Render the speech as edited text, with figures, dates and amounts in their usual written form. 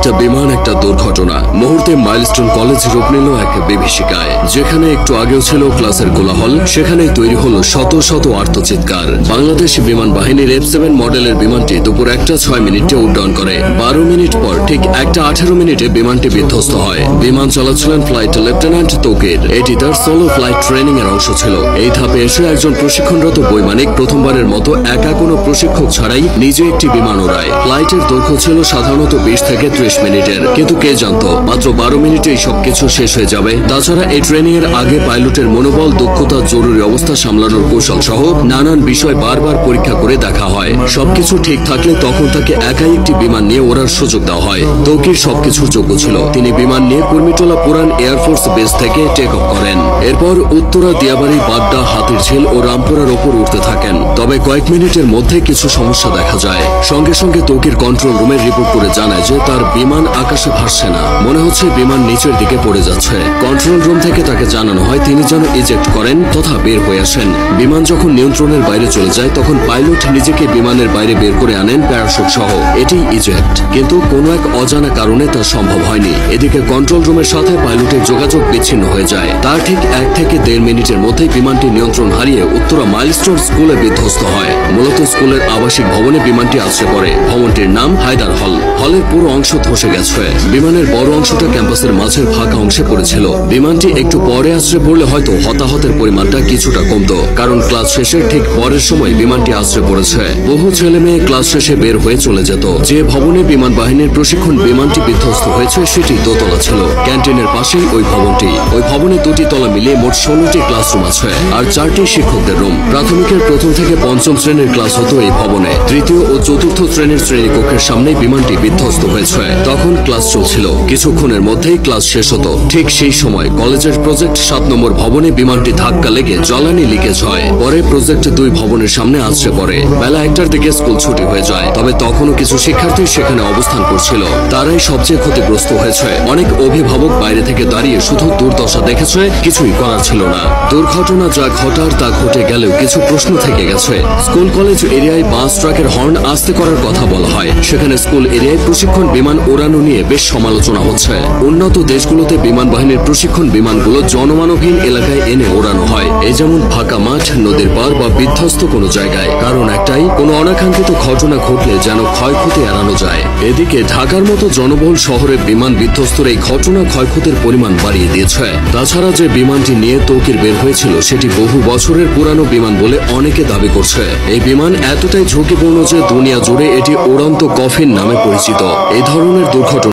একটা বিমান, একটা দুর্ঘটনা। মুহূর্তে মাইলস্টোন কলেজ রূপ নিল এক বিভীষিকায়। যেখানে একটু আগেও ছিল ক্লাসের কোলাহল, সেখানেই তৈরি হলো শত শত আর্তচিৎকার। বাংলাদেশ বিমান বাহিনীর F7 মডেলের বিমানটি দুপুর 1:06 উড্ডয়ন করে। 12 মিনিট পর ঠিক 1:18 বিমানটি বিধ্বস্ত হয়। বিমান চালাচ্ছিলেন ফ্লাইট লেফটেন্যান্ট তৌকির। এটি তার সোলো ফ্লাইট ট্রেনিং এর অংশ ছিল। এই ধাপে এসে একজন প্রশিক্ষণরত বৈমানিক প্রথমবারের মতো একা কোনো প্রশিক্ষক ছাড়াই নিজে একটি বিমান ওড়ায়। ফ্লাইটের দৈর্ঘ্য ছিল সাধারণত 20 থেকে 30 মিনিটের, কিন্তু কে জানতো মাত্র 12 মিনিটেই সবকিছু শেষ হয়ে যাবে। তাছাড়া এই ট্রেনিং এর আগে পাইলটের মনোবল, দক্ষতা, জরুরি অবস্থা সামলানোর কৌশল সহ নানান বিষয় বারবার পরীক্ষা করে দেখা হয়। সবকিছু ঠিক থাকলে তখন তাকে একাই একটি বিমান নিয়ে ওড়ার সুযোগ দেওয়া হয়। তৌকির সবকিছুর যোগ্য ছিল। তিনি বিমান নিয়ে কুর্মিটোলা পুরান এয়ারফোর্স বেস থেকে টেক অফ করেন। এরপর উত্তরা, দিয়াবাড়ি, বাড্ডা, হাতিরঝিল ও রামপুরার ওপর উঠতে থাকেন। তবে কয়েক মিনিটের মধ্যে কিছু সমস্যা দেখা যায়। সঙ্গে সঙ্গে তৌকির কন্ট্রোল রুমে রিপোর্ট করে জানায় যে তার বিমান আকাশে ভাসছে না, মনে হচ্ছে বিমান নিচের দিকে পড়ে যাচ্ছে। কন্ট্রোল রুম থেকে তাকে জানানো হয় তিনি যেন ইজেক্ট করেন তথা বের হয়ে আসেন। বিমান যখন নিয়ন্ত্রণের বাইরে চলে যায় তখন পাইলট নিজেকে বিমানের বাইরে বের করে আনেন প্যারাশুট সহ। এটি ইজেক্ট, কিন্তু কোনো এক অজানা কারণে তা সম্ভব হয়নি। এদিকে কন্ট্রোল রুমের সাথে পাইলটের যোগাযোগ বিচ্ছিন্ন হয়ে যায়। তার ঠিক 1 থেকে 1.5 মিনিটের মধ্যেই বিমানটি নিয়ন্ত্রণ হারিয়ে উত্তরা মাইলস্টোন স্কুলে বিধ্বস্ত হয়। মূলত স্কুলের আবাসিক ভবনে বিমানটি আছড়ে পড়ে। ভবনটির নাম হায়দার হল। হলের পুরো অংশ ধসে গেছে। বিমানের বড় অংশটা ক্যাম্পাসের মাঝের ফাঁকা অংশে পড়েছিল। বিমানটি একটু পরে আছড়ে পড়লে হয়তো হতাহতের পরিমাণটা কিছুটা কমতো, কারণ ক্লাস শেষের ঠিক পরের সময় বিমানটি আছড়ে পড়েছে। বহু ছেলে মেয়ে ক্লাস শেষে বের হয়ে চলে যেত। যে ভবনে বিমান বাহিনীর প্রশিক্ষণ বিমানটি বিধ্বস্ত হয়েছে সেটি দোতলা ছিল। ক্যান্টিনের পাশেই ওই ভবনটি। ওই ভবনে 2টি তলা মিলিয়ে মোট 16টি ক্লাসরুম আছে আর 4টি শিক্ষকদের রুম। প্রাথমিকের 1ম থেকে 5ম শ্রেণীর ক্লাস হতো এই ভবনে। 3য় ও 4র্থ শ্রেণীর শ্রেণীকক্ষের সামনে বিমানটি বিধ্বস্ত হয়েছে। তখন ক্লাস চলছিল। কিছুক্ষণের মধ্যেই ক্লাস শেষ হতো। ঠিক সেই সময় কলেজের প্রজেক্ট 7 নম্বর ভবনে বিমানটি ধাক্কা লেগে জ্বালানি লিকেজ হয়। পরে প্রজেক্ট 2 ভবনের সামনে আছড়ে পড়ে। বেলা 1টার দিকে স্কুল ছুটি হয়ে যায়। তবে তখনও কিছু শিক্ষার্থী সেখানে অবস্থান করছিল। তারাই সবচেয়ে ক্ষতিগ্রস্ত হয়েছে। অনেক অভিভাবক বাইরে থেকে দাঁড়িয়ে শুধু দুর্দশা দেখেছে, কিছুই করার ছিল না। দুর্ঘটনা যা ঘটার তা ঘটে গেলেও কিছু প্রশ্ন থেকে গেছে। স্কুল কলেজ এরিয়ায় বাস ট্রাকের হর্ন আস্তে করার কথা বলা হয়। সেখানে স্কুল এরিয়ায় প্রশিক্ষণ বিমান ওড়ানো নিয়ে বেশ সমালোচনা হচ্ছে। উন্নত দেশগুলোতে বিমান বাহিনীর প্রশিক্ষণ বিমানগুলো জনমানবহীন এলাকায় এনে ওড়ানো হয়, এই যেমন ফাঁকা মাঠ, নদীর পার বা বিধ্বস্ত কোনো জায়গায়। কারণ একটাই, কোনো অনাকাঙ্ক্ষিত ঘটনা ঘটলে যেন ক্ষয়ক্ষতি এড়ানো যায়। এদিকে ঢাকার মতো জনবহুল শহরে বিমান বিধ্বস্তর এই ঘটনা ক্ষয়ক্ষতির পরিমাণ বাড়িয়ে দিয়েছে। তাছাড়া যে বিমানটি নিয়ে তৌকির বের হয়েছিল সেটি বহু বছরের পুরানো বিমান বলে অনেকে দাবি করছে। এই বিমান এতটাই ঝুঁকিপূর্ণ যে দুনিয়া জুড়ে এটি উড়ন্ত কফিন নামে পরিচিত। এই ধরনের দুর্ঘটনা